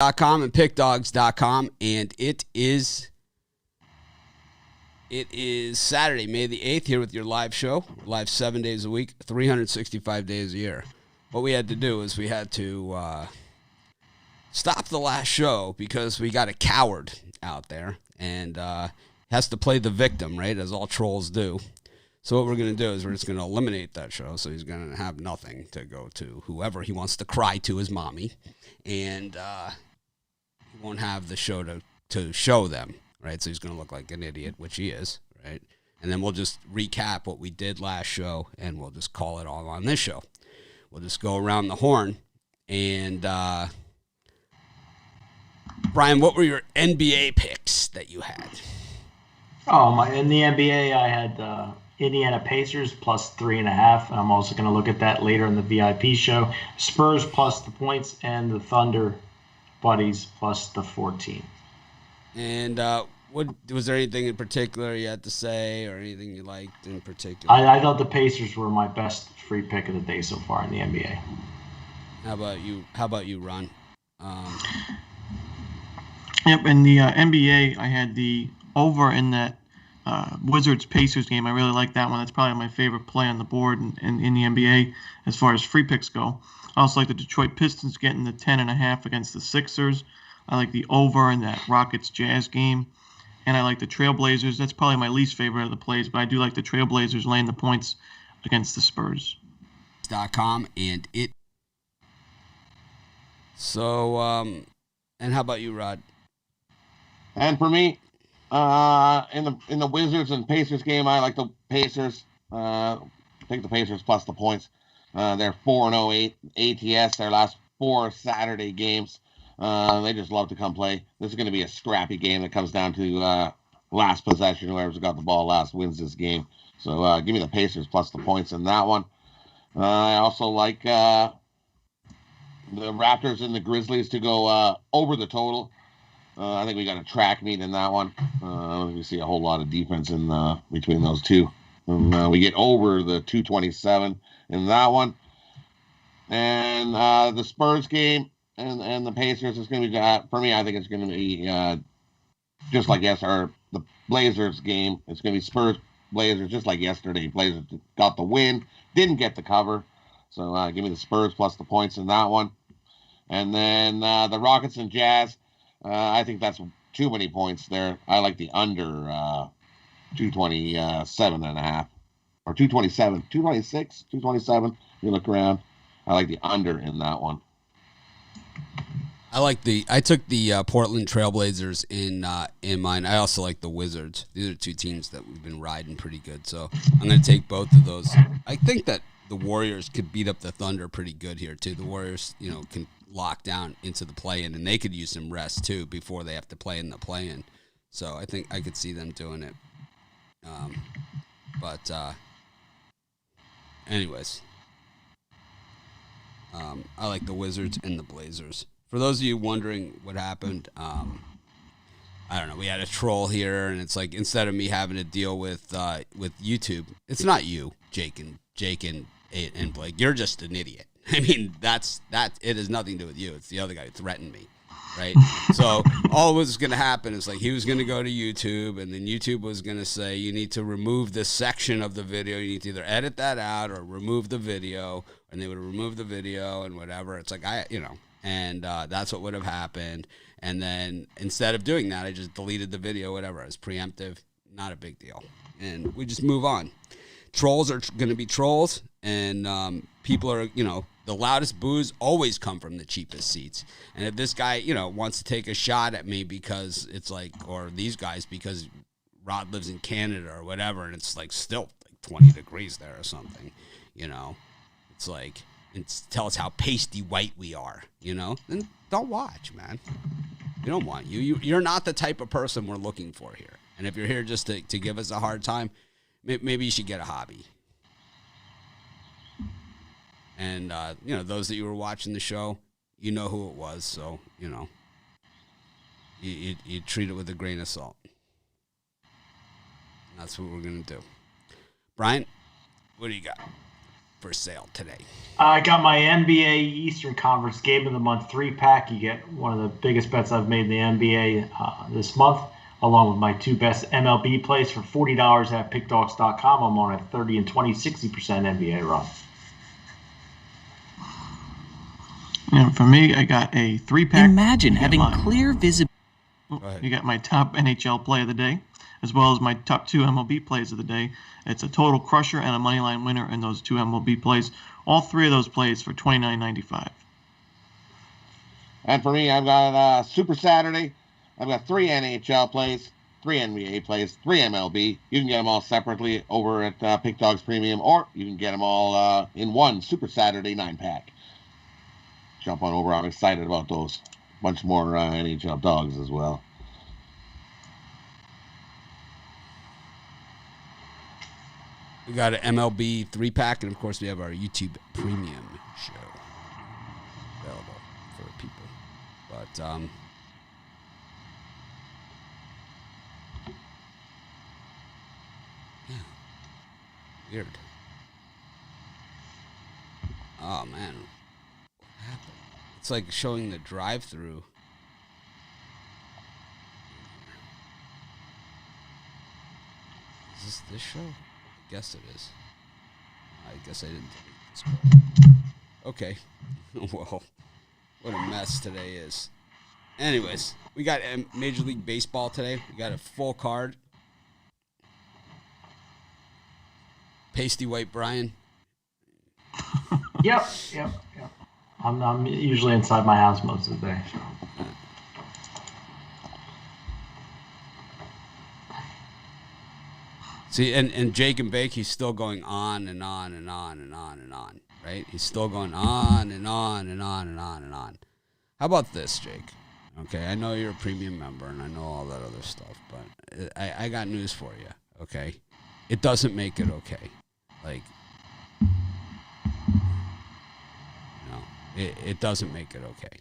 com and pickdogs.com, and it is Saturday, May the 8th, here with your live show, live 7 days a week, 365 days a year. What we had to do is we had to stop the last show because we got a coward out there and has to play the victim, right, as all trolls do. So what we're going to do is we're just going to eliminate that show, so he's going to have nothing to go to. Whoever he wants to cry to his mommy, and he won't have the show to show them, right? So he's going to look like an idiot, which he is, right? And then we'll just recap what we did last show, and we'll just call it all on this show. We'll just go around the horn. And, Brian, what were your NBA picks that you had? In the NBA, I had Indiana Pacers plus 3.5, and I'm also going to look at that later in the VIP show. Spurs plus the points, and the Thunder Buddies plus the 14. And was there anything in particular you had to say, or anything you liked in particular? I thought the Pacers were my best free pick of the day so far in the NBA. How about you, Ron? Yep, in the NBA, I had the over in that Wizards-Pacers game. I really like that one. That's probably my favorite play on the board in the NBA as far as free picks go. I also like the Detroit Pistons getting the 10.5 against the Sixers. I like the over in that Rockets-Jazz game. And I like the Trailblazers. That's probably my least favorite of the plays, but I do like the Trailblazers laying the points against the Spurs. .com and it. So, and how about you, Rod? And for me, in the Wizards and Pacers game, I like the Pacers. Take the Pacers plus the points. They're 4-0 ATS, their last 4 Saturday games. They just love to come play. This is going to be a scrappy game that comes down to last possession. Whoever's got the ball last wins this game. So give me the Pacers plus the points in that one. I also like the Raptors and the Grizzlies to go over the total. I think we got a track meet in that one. We see a whole lot of defense in between those two. And we get over the 227 in that one. And the Spurs game and the Pacers is going to be, for me, I think it's going to be just like the Blazers game. It's going to be Spurs Blazers just like yesterday. Blazers got the win, didn't get the cover. So give me the Spurs plus the points in that one. And then the Rockets and Jazz. I think that's too many points there. I like the under 227.5 or 227, 226, 227. You look around. I like the under in that one. I took the Portland Trailblazers in mine. I also like the Wizards. These are two teams that we've been riding pretty good. So I'm going to take both of those. I think that the Warriors could beat up the Thunder pretty good here too. The Warriors, can lock down into the play-in, and they could use some rest too before they have to play in the play-in. So I think I could see them doing it. Anyways, I like the Wizards and the Blazers. For those of you wondering what happened, I don't know. We had a troll here, and it's like instead of me having to deal with YouTube, it's not you, Jake and Blake. You're just an idiot. I mean, that. It has nothing to do with you. It's the other guy who threatened me, right? So all was going to happen is like he was going to go to YouTube, and then YouTube was going to say you need to remove this section of the video. You need to either edit that out or remove the video, and they would remove the video and whatever. It's like and that's what would have happened. And then instead of doing that, I just deleted the video, whatever. It was preemptive, not a big deal, and we just move on. Trolls are going to be trolls, and people are, the loudest boos always come from the cheapest seats. And if this guy, wants to take a shot at me because it's like, or these guys because Rod lives in Canada or whatever, and it's like still like 20 degrees there or something, it's like, tell us how pasty white we are, then don't watch, man. We don't want you. You're not the type of person we're looking for here. And if you're here just to give us a hard time, maybe you should get a hobby. And, those that you were watching the show, you know who it was. So, you treat it with a grain of salt. That's what we're going to do. Brian, what do you got? for sale today? I got my NBA Eastern Conference Game of the Month 3-pack. You get one of the biggest bets I've made in the NBA this month, along with my 2 best MLB plays for $40 at pickdogs.com. I'm on a 30 and 20, 60% NBA run. And for me, I got a 3-pack. Imagine having clear visibility. You got my top NHL play of the day, as well as my top 2 MLB plays of the day. It's a total crusher and a moneyline winner in those 2 MLB plays. All 3 of those plays for $29.95. And for me, I've got Super Saturday. I've got 3 NHL plays, 3 NBA plays, 3 MLB. You can get them all separately over at Pick Dogs Premium, or you can get them all in one Super Saturday 9-pack. Jump on over. I'm excited about those. Bunch more NHL dogs as well. We got an MLB 3-pack, and of course we have our YouTube Premium show available for people. But yeah, weird. Oh man, what happened? It's like showing the drive-through. Is this show? I guess it is. I guess I didn't. Okay. Well, what a mess today is. Anyways, we got Major League Baseball today. We got a full card. Pasty White Brian. Yep. I'm usually inside my house most of the day. So. See, and Jake and Bake, he's still going on and on and on and on and on, right? He's still going on and on and on and on and on. How about this, Jake? Okay, I know you're a premium member and I know all that other stuff, but I got news for you, okay? It doesn't make it okay. Like, it doesn't make it okay.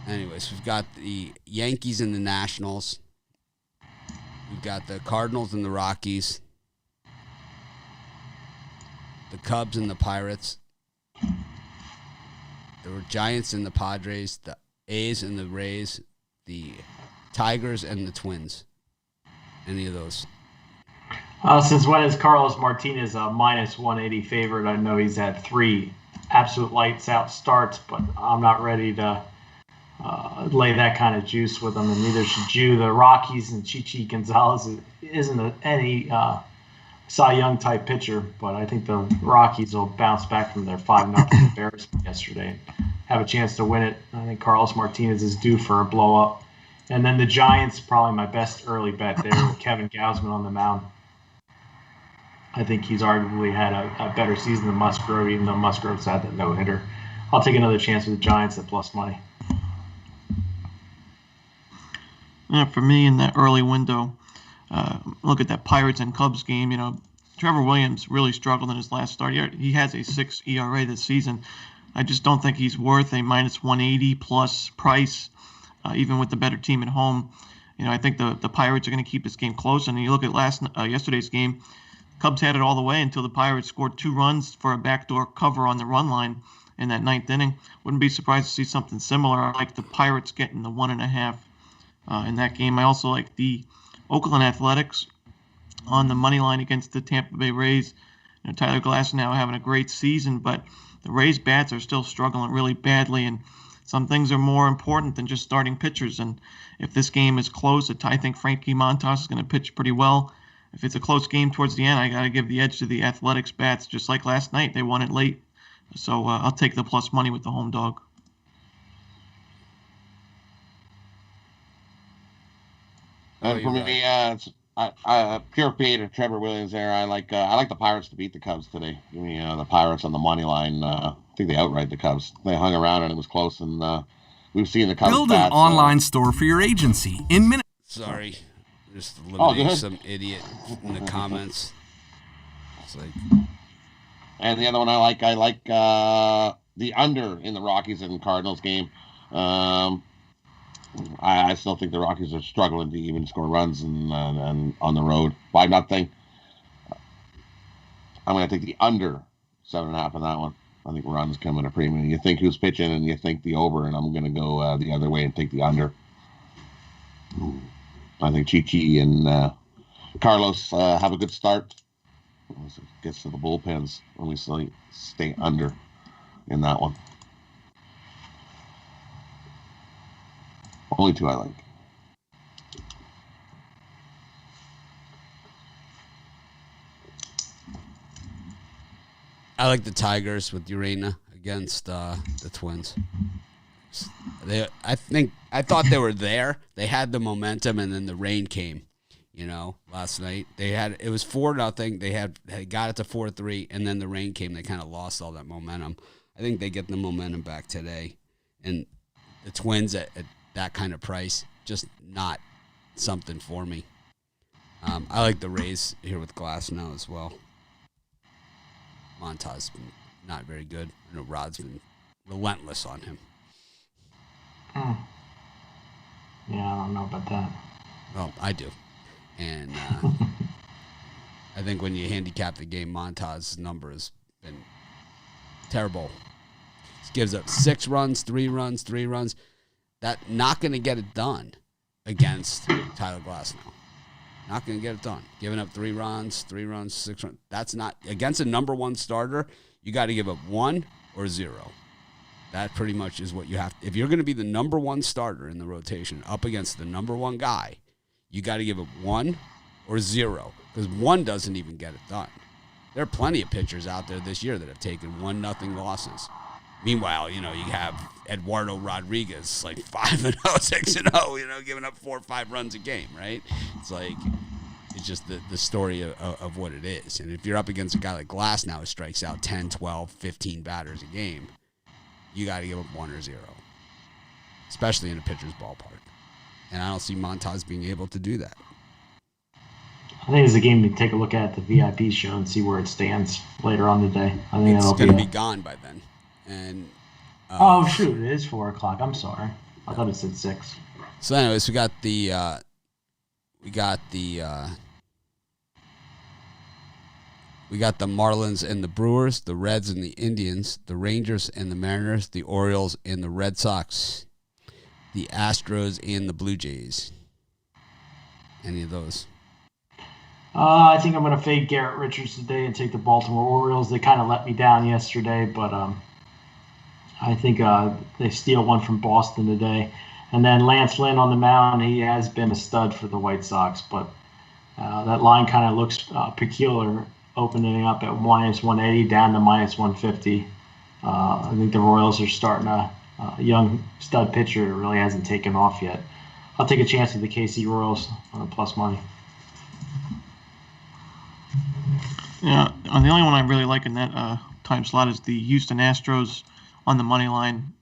Anyways, we've got the Yankees and the Nationals. We've got the Cardinals and the Rockies. The Cubs and the Pirates. There were Giants and the Padres. The A's and the Rays. The Tigers and the Twins. Any of those? Since when is Carlos Martinez a minus 180 favorite? I know he's had 3 absolute lights out starts, but I'm not ready to lay that kind of juice with them, and neither should you. The Rockies and Chichi Gonzalez isn't any Cy Young type pitcher, but I think the Rockies will bounce back from their 5-0 embarrassment yesterday and have a chance to win it. I think Carlos Martinez is due for a blow up. And then the Giants, probably my best early bet there with Kevin Gausman on the mound. I think he's arguably had a better season than Musgrove, even though Musgrove's had that no-hitter. I'll take another chance with the Giants at plus money. Yeah, for me in that early window, look at that Pirates and Cubs game. You know, Trevor Williams really struggled in his last start. He has a 6 ERA this season. I just don't think he's worth a minus 180 plus price, even with the better team at home. You know, I think the Pirates are going to keep this game close. And you look at yesterday's game, Cubs had it all the way until the Pirates scored 2 runs for a backdoor cover on the run line in that 9th inning. Wouldn't be surprised to see something similar. I like the Pirates getting the 1.5 in that game. I also like the Oakland Athletics on the money line against the Tampa Bay Rays. You know, Tyler Glasnow having a great season, but the Rays bats are still struggling really badly, and some things are more important than just starting pitchers. And if this game is close, I think Frankie Montas is going to pitch pretty well. If it's a close game towards the end, I got to give the edge to the Athletics bats. Just like last night, they won it late. So I'll take the plus money with the home dog. And for me, it's pure fade of Trevor Williams there. I like the Pirates to beat the Cubs today. Give me the Pirates on the money line. I think they outright the Cubs. They hung around and it was close, and we've seen the Cubs. Build an online store for your agency in minutes. Sorry, just eliminating some idiot in the comments. It's like, and the other one I like the under in the Rockies and Cardinals game. I still think the Rockies are struggling to even score runs and on the road. 5-0. I'm going to take the under 7.5 on that one. I think runs come at a premium. You think who's pitching and you think the over, and I'm going to go the other way and take the under. I think Chichi and Carlos have a good start. Once it gets to the bullpens, only stay under in that one. Only two I like. I like the Tigers with Urena against the Twins. I thought they were there. They had the momentum, and then the rain came. Last night it was 4-0. They got it to 4-3, and then the rain came. They kind of lost all that momentum. I think they get the momentum back today, and the Twins at that kind of price, just not something for me. I like the Rays here with Glass now as well. Montas been not very good. I know Rod's been relentless on him. Yeah, I don't know about that. Well, I do. And I think when you handicap the game, Montas' number has been terrible. He gives up 6 runs, 3 runs, 3 runs. That not going to get it done against Tyler Glasnow. Not going to get it done. Giving up 3 runs, 6 runs. That's not against a number 1 starter. You got to give up 1 or 0. That pretty much is what you have. If you're going to be the number 1 starter in the rotation up against the number 1 guy, you got to give up 1 or 0, because 1 doesn't even get it done. There are plenty of pitchers out there this year that have taken 1-0 losses. Meanwhile, you have Eduardo Rodriguez, like 5-0, 6-0, giving up 4 or 5 runs a game, right? It's just the story of what it is. And if you're up against a guy like Glass now who strikes out 10, 12, 15 batters a game, you got to give up 1 or 0, especially in a pitcher's ballpark. And I don't see Montas being able to do that. I think it's a game to take a look at the VIP show and see where it stands later on today. I think it's going to be gone by then. And oh shoot, it is 4:00. I'm sorry, I thought it said 6. So, anyways, we got the Marlins and the Brewers, the Reds and the Indians, the Rangers and the Mariners, the Orioles and the Red Sox, the Astros and the Blue Jays. Any of those? I think I'm going to fade Garrett Richards today and take the Baltimore Orioles. They kind of let me down yesterday, but I think they steal one from Boston today. And then Lance Lynn on the mound, he has been a stud for the White Sox, but that line kind of looks peculiar, opening up at -180 down to -150. I think the Royals are starting a young stud pitcher that really hasn't taken off yet. I'll take a chance with the KC Royals on plus money. Yeah, the only one I really like in that time slot is the Houston Astros on the money line.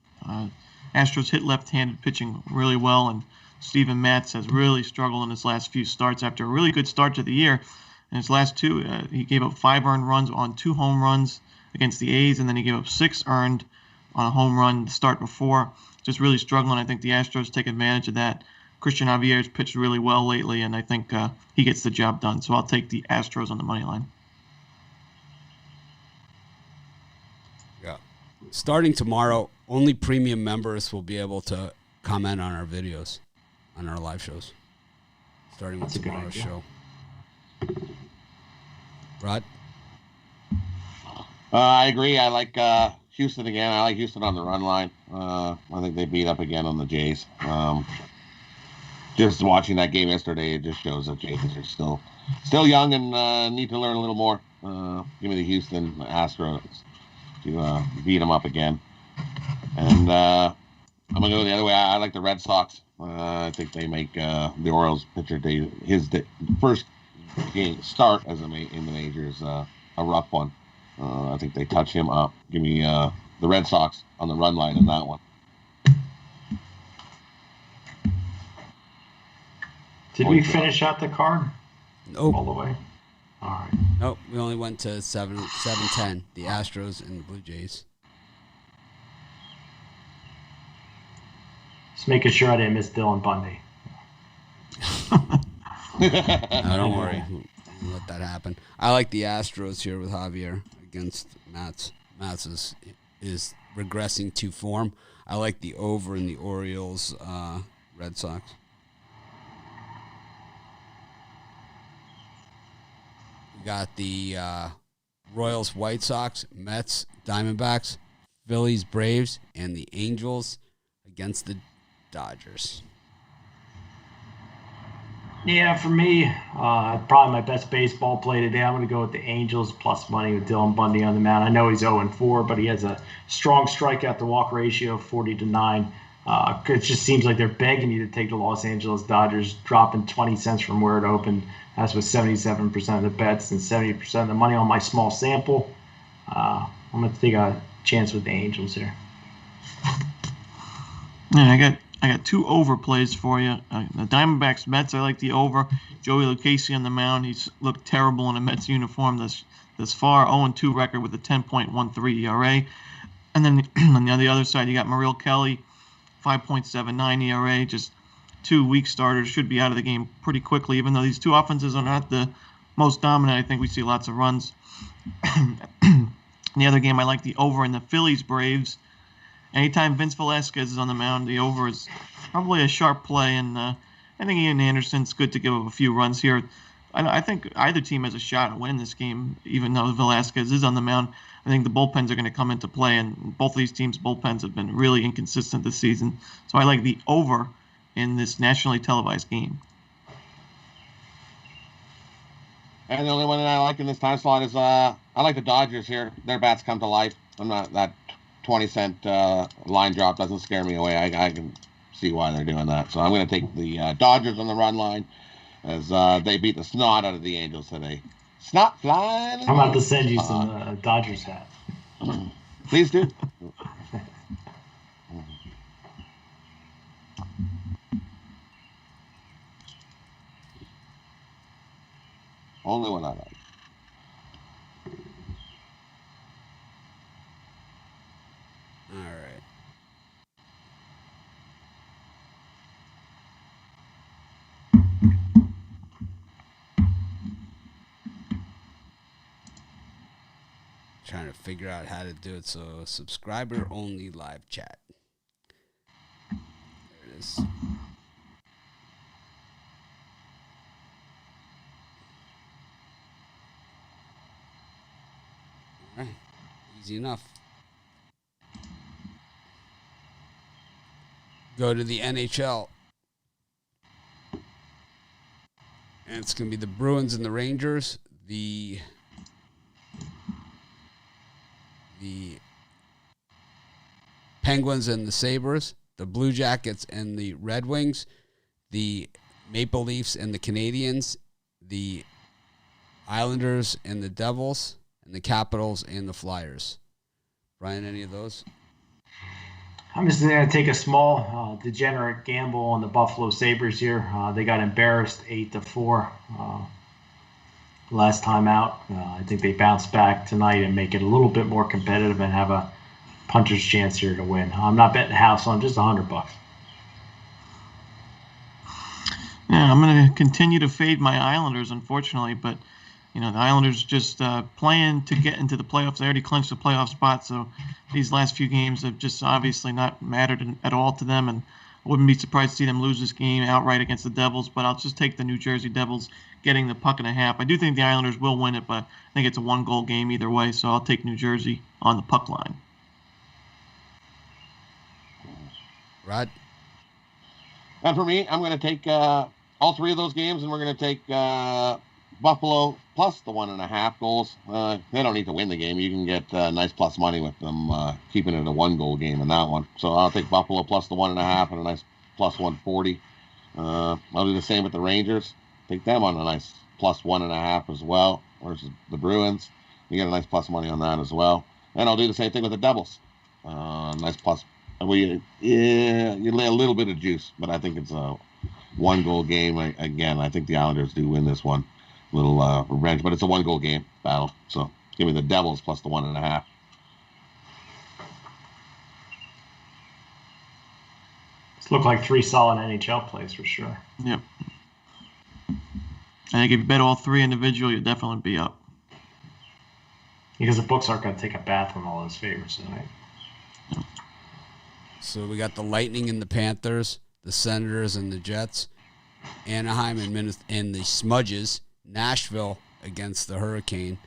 Astros hit left-handed pitching really well, and Steven Matz has really struggled in his last few starts after a really good start to the year. In his last 2, he gave up 5 earned runs on 2 home runs against the A's, and then he gave up 6 earned on a home run the start before. Just really struggling. I think the Astros take advantage of that. Christian Javier's pitched really well lately, and I think he gets the job done. So I'll take the Astros on the money line. Yeah. Starting tomorrow, only premium members will be able to comment on our videos, on our live shows. Starting with tomorrow's show. Rod? I agree. I like Houston again. I like Houston on the run line. I think they beat up again on the Jays. Just watching that game yesterday, it just shows that Jays are still young and need to learn a little more. Give me the Houston Astros to beat them up again. And I'm going to go the other way. I like the Red Sox. I think they make the Orioles pitcher his first game start as in the majors a rough one. I think they touch him up. Give me the Red Sox on the run line in that one. Did we finish out the card? Nope. All the way? All right. Nope. We only went to 7-10, the Astros and the Blue Jays. Just making sure I didn't miss Dylan Bundy. No, don't worry. We'll let that happen. I like the Astros here with Javier against Mats. Mats is regressing to form. I like the over in the Orioles Red Sox. We got the Royals White Sox, Mets, Diamondbacks, Phillies, Braves, and the Angels against the Dodgers. Yeah, for me, probably my best baseball play today. I'm going to go with the Angels plus money with Dylan Bundy on the mound. I know he's 0-4, but he has a strong strikeout to walk ratio of 40-9. It just seems like they're begging you to take the Los Angeles Dodgers, dropping 20 cents from where it opened. That's with 77% of the bets and 70% of the money on my small sample. I'm going to take a chance with the Angels here. Yeah, I got two overplays for you. The Diamondbacks Mets, I like the over. Joey Lucchesi on the mound. He's looked terrible in a Mets uniform this far. 0-2 record with a 10.13 ERA. And then on the other side, you got Merrill Kelly, 5.79 ERA. Just two weak starters, should be out of the game pretty quickly. Even though these two offenses are not the most dominant, I think we see lots of runs. The other game, I like the over in the Phillies Braves. Anytime Vince Velasquez is on the mound, the over is probably a sharp play, and I think Ian Anderson's good to give up a few runs here. I think either team has a shot at winning this game, even though Velasquez is on the mound. I think the bullpens are going to come into play, and both of these teams' bullpens have been really inconsistent this season. So I like the over in this nationally televised game. And the only one that I like in this time slot is I like the Dodgers here. Their bats come to life. I'm not that 20-cent line drop doesn't scare me away. I can see why they're doing that. So I'm going to take the Dodgers on the run line as they beat the snot out of the Angels today. Snot flying. I'm about to send you some Dodgers hat. Please do. Only one I like. All right. Trying to figure out how to do it. So subscriber only live chat. There it is. All right. Easy enough. Go to the NHL. And it's going to be the Bruins and the Rangers. The Penguins and the Sabres, the Blue Jackets and the Red Wings, the Maple Leafs and the Canadiens, the Islanders and the Devils, and the Capitals and the Flyers. Brian, any of those? I'm just going to take a small degenerate gamble on the Buffalo Sabres here. They got embarrassed 8-4 last time out. I think they bounce back tonight and make it a little bit more competitive and have a puncher's chance here to win. I'm not betting the house on just $100. Yeah, I'm going to continue to fade my Islanders, unfortunately, but the Islanders just playing to get into the playoffs. They already clinched the playoff spot, so these last few games have just obviously not mattered at all to them, and I wouldn't be surprised to see them lose this game outright against the Devils, but I'll just take the New Jersey Devils getting the puck and a half. I do think the Islanders will win it, but I think it's a one-goal game either way, so I'll take New Jersey on the puck line. Rod? And for me, I'm going to take all three of those games, and we're going to take Buffalo plus the 1.5 goals. They don't need to win the game. You can get nice plus money with them keeping it a one-goal game in that one. So I'll take Buffalo plus the 1.5 and a nice plus 140. I'll do the same with the Rangers. Take them on a nice plus 1.5 as well versus the Bruins. You get a nice plus money on that as well. And I'll do the same thing with the Devils. Nice plus. You lay a little bit of juice, but I think it's a one-goal game. Again, I think the Islanders do win this one. Little revenge, but it's a one-goal game battle. So give me the Devils plus the 1.5. Look like 3 solid NHL plays for sure. Yep. I think if you bet all 3 individual, you'll definitely be up. Because the books aren't going to take a bath on all those favorites tonight. So we got the Lightning and the Panthers, the Senators and the Jets, Anaheim and the Smudges, Nashville against the Hurricane,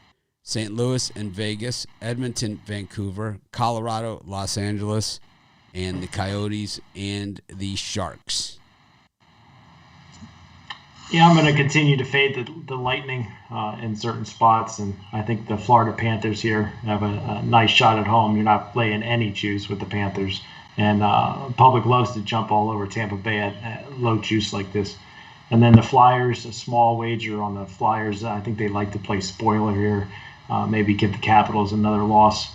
St. Louis and Vegas, Edmonton, Vancouver, Colorado, Los Angeles, and the Coyotes and the Sharks. Yeah, I'm going to continue to fade the Lightning in certain spots, and I think the Florida Panthers here have a nice shot at home. You're not playing any juice with the Panthers, and public loves to jump all over Tampa Bay at low juice like this. And then the Flyers, a small wager on the Flyers. I think they like to play spoiler here, maybe give the Capitals another loss.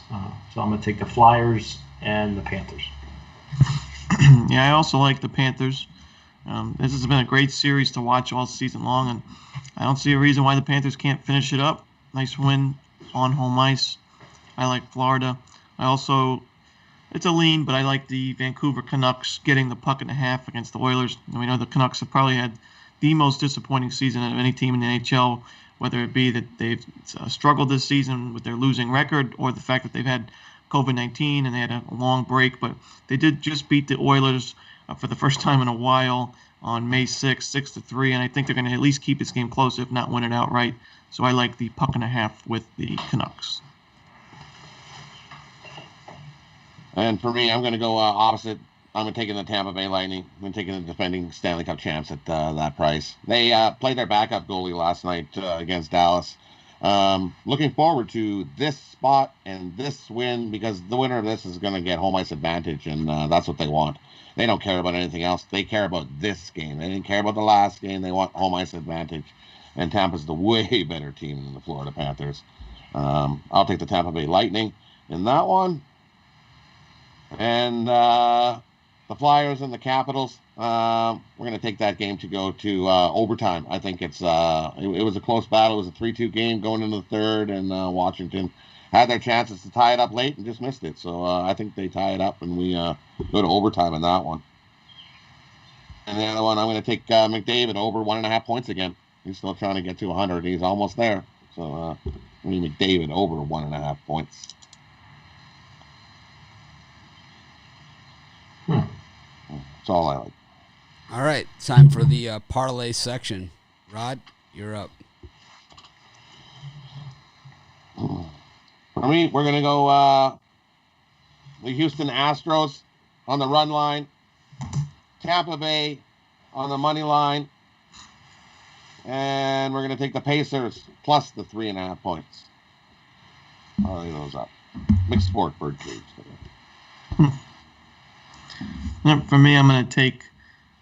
So I'm going to take the Flyers and the Panthers. Yeah, I also like the Panthers. This has been a great series to watch all season long, and I don't see a reason why the Panthers can't finish it up. Nice win on home ice. I like Florida. It's a lean, but I like the Vancouver Canucks getting the puck and a half against the Oilers. And we know the Canucks have probably had the most disappointing season of any team in the NHL, whether it be that they've struggled this season with their losing record or the fact that they've had COVID-19 and they had a long break. But they did just beat the Oilers for the first time in a while on May 6th, 6-3, and I think they're going to at least keep this game close, if not win it outright. So I like the puck and a half with the Canucks. And for me, I'm going to go opposite. I'm taking the Tampa Bay Lightning. I'm taking the defending Stanley Cup champs at that price. They played their backup goalie last night against Dallas. Looking forward to this spot and this win, because the winner of this is going to get home ice advantage, and that's what they want. They don't care about anything else. They care about this game. They didn't care about the last game. They want home ice advantage. And Tampa's the way better team than the Florida Panthers. I'll take the Tampa Bay Lightning in that one. And the Flyers and the Capitals, we're going to take that game to go to overtime. I think it was a close battle. It was a 3-2 game going into the third, and Washington had their chances to tie it up late and just missed it. So I think they tie it up, and we go to overtime in that one. And the other one, I'm going to take McDavid over 1.5 points again. He's still trying to get to 100. He's almost there. So I mean, McDavid over 1.5 points. That's all I like. All right, time for the parlay section. Rod, you're up. For me, we're going to go the Houston Astros on the run line, Tampa Bay on the money line, and we're going to take the Pacers plus the 3.5 points. I'll lay those up. Mixed sport, birdcage. For me, I'm going to take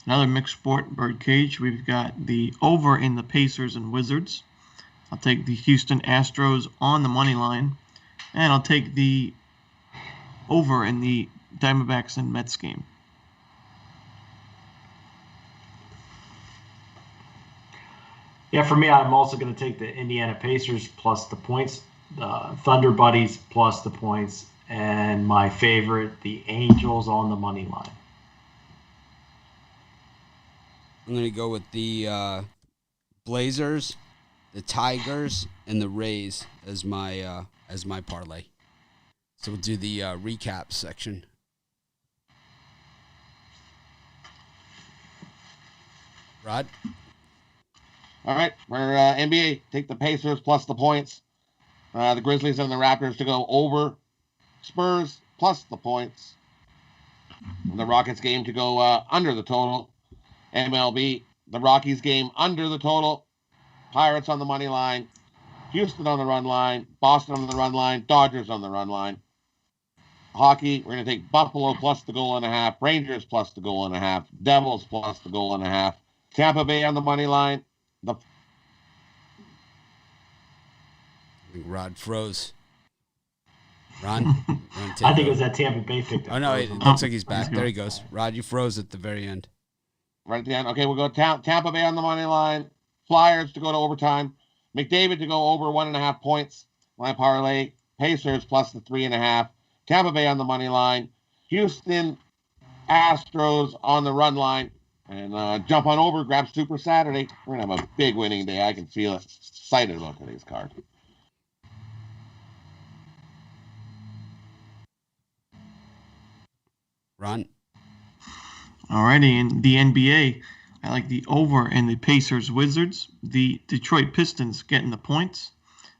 another mixed sport, birdcage. We've got the over in the Pacers and Wizards. I'll take the Houston Astros on the money line. And I'll take the over in the Diamondbacks and Mets game. Yeah, for me, I'm also going to take the Indiana Pacers plus the points, Thunder Buddies plus the points, and my favorite, the Angels on the money line. I'm going to go with the Blazers, the Tigers, and the Rays as my parlay. So we'll do the recap section. Rod? All right, for NBA, take the Pacers plus the points. The Grizzlies and the Raptors to go over. Spurs plus the points. And the Rockets game to go under the total. MLB, the Rockies game under the total. Pirates on the money line. Houston on the run line. Boston on the run line. Dodgers on the run line. Hockey, we're going to take Buffalo plus the goal and a half. Rangers plus the goal and a half. Devils plus the goal and a half. Tampa Bay on the money line. I think Rod froze. Ron? I think it was that Tampa Bay pick. Oh, no, it looks like he's back. There he goes. Rod, you froze at the very end. Right at the end. Okay, we'll go Tampa Bay on the money line. Flyers to go to overtime. McDavid to go over 1.5 points. My parlay. Pacers plus the 3.5. Tampa Bay on the money line. Houston Astros on the run line. And jump on over, grab Super Saturday. We're going to have a big winning day. I can feel it. Excited about today's card. Ron? Alrighty, in the NBA, I like the over in the Pacers Wizards, the Detroit Pistons getting the points,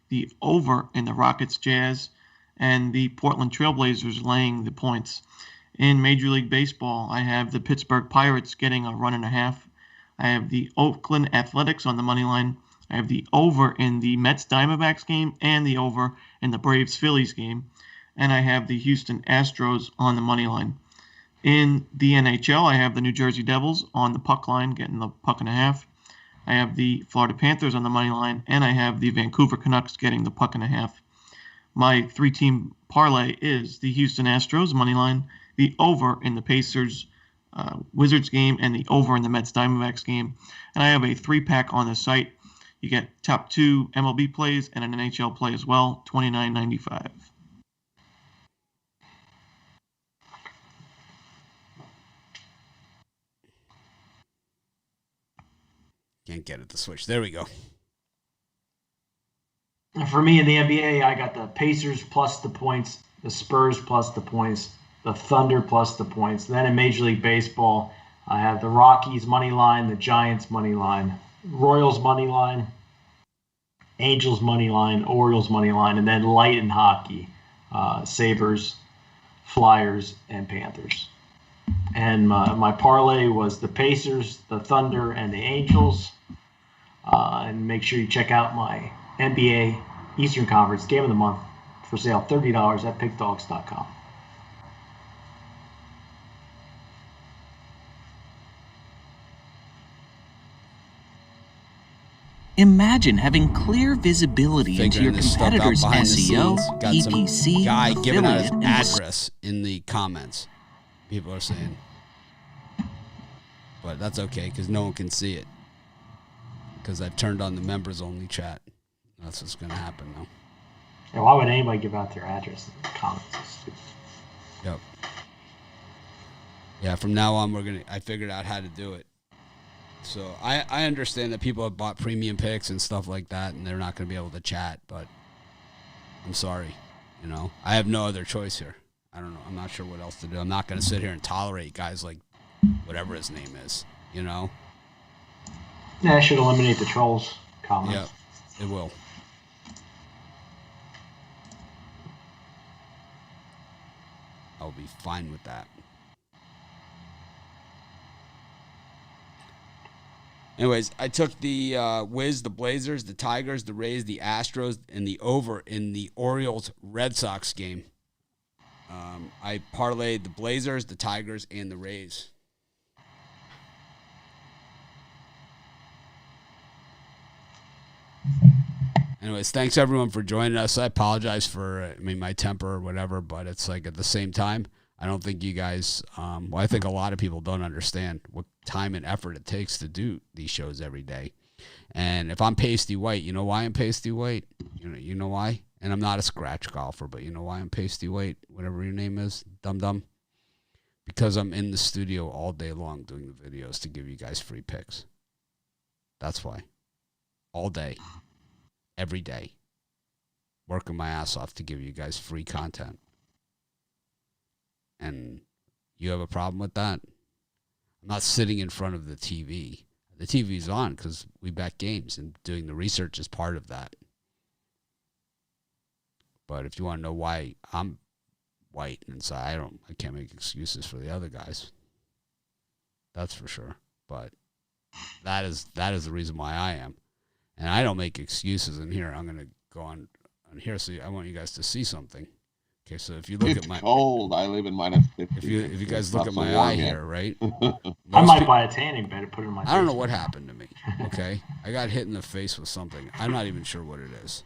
the over in the Rockets Jazz, and the Portland Trailblazers laying the points. In Major League Baseball, I have the Pittsburgh Pirates getting a 1.5. I have the Oakland Athletics on the money line. I have the over in the Mets Diamondbacks game and the over in the Braves Phillies game. And I have the Houston Astros on the money line. In the NHL, I have the New Jersey Devils on the puck line getting the 1.5. I have the Florida Panthers on the money line, and I have the Vancouver Canucks getting the 1.5. My 3-team parlay is the Houston Astros money line, the over in the Pacers Wizards game, and the over in the Mets Diamondbacks game. And I have a 3-pack on the site. You get top 2 MLB plays and an NHL play as well, $29.95. Can't get it to switch. There we go. For me in the NBA, I got the Pacers plus the points, the Spurs plus the points, the Thunder plus the points. Then in Major League Baseball, I have the Rockies money line, the Giants money line, Royals money line, Angels money line, Orioles money line, and then light in hockey, Sabres, Flyers, and Panthers. And my parlay was the Pacers, the Thunder, and the Angels. And make sure you check out my NBA Eastern Conference Game of the Month for sale, $30 at pickdogs.com. Imagine having clear visibility into your Figuring this stuff out competitors' behind the SEO, scenes. Got some PPC, guy giving out his affiliate, and address in the comments. People are saying. But that's okay, because no one can see it. Because I've turned on the members-only chat. That's what's going to happen, though. Yeah, why would anybody give out their address in the comments? Yep. Yeah, from now on, I figured out how to do it. So I understand that people have bought premium picks and stuff like that, and they're not going to be able to chat, but I'm sorry. I have no other choice here. I don't know. I'm not sure what else to do. I'm not going to sit here and tolerate guys like whatever his name is, Yeah, I should eliminate the trolls comments. Yeah, it will. I'll be fine with that. Anyways, I took the Wiz, the Blazers, the Tigers, the Rays, the Astros, and the over in the Orioles-Red Sox game. I parlayed the Blazers, the Tigers, and the Rays. Anyways, thanks everyone for joining us. I apologize for my temper or whatever, but it's like at the same time, I don't think you guys, I think a lot of people don't understand what time and effort it takes to do these shows every day. And if I'm pasty white, you know why I'm pasty white? You know why? And I'm not a scratch golfer, but you know why I'm pasty white, whatever your name is, dum-dum? Because I'm in the studio all day long doing the videos to give you guys free picks. That's why. All day. Every day. Working my ass off to give you guys free content. And you have a problem with that? I'm not sitting in front of the TV. The TV's on because we bet games, and doing the research is part of that. But if you want to know why I'm white inside, I can't make excuses for the other guys. That's for sure. But that is the reason why I am. And I don't make excuses in here. I'm going to go on here, so I want you guys to see something. Okay, so if you look at my cold, I live in -50. If you guys look at my eye here, right? I might buy a tanning bed and put it in my face. I don't know what happened to me. Okay, I got hit in the face with something. I'm not even sure what it is.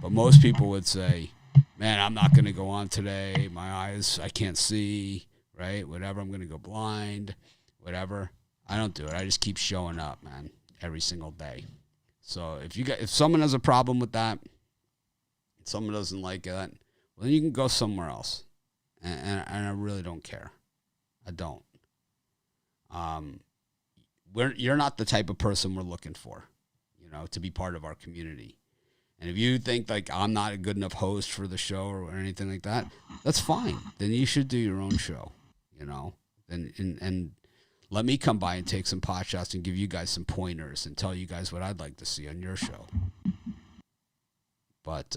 But most people would say, "Man, I'm not going to go on today. My eyes, I can't see. Right? Whatever. I'm going to go blind. Whatever." I don't do it. I just keep showing up, man, every single day. So if someone has a problem with that, if someone doesn't like that, well, then you can go somewhere else. And I really don't care. I don't. You're not the type of person we're looking for, to be part of our community. And if you think like I'm not a good enough host for the show or anything like that, that's fine. Then you should do your own show, and let me come by and take some pot shots and give you guys some pointers and tell you guys what I'd like to see on your show. But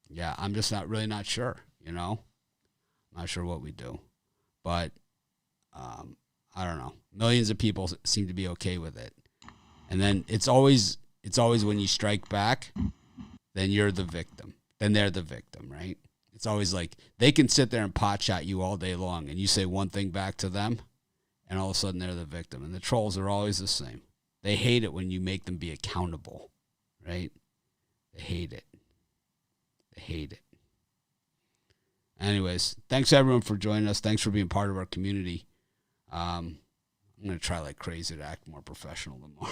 yeah, I'm just not sure, not sure what we do, but I don't know. Millions of people seem to be okay with it. And then it's always when you strike back, then you're the victim. Then they're the victim, right? It's always like they can sit there and pot shot you all day long, and you say one thing back to them, and all of a sudden they're the victim. And the trolls are always the same. They hate it when you make them be accountable, right? They hate it. They hate it. Anyways, thanks everyone for joining us. Thanks for being part of our community. I'm going to try like crazy to act more professional tomorrow.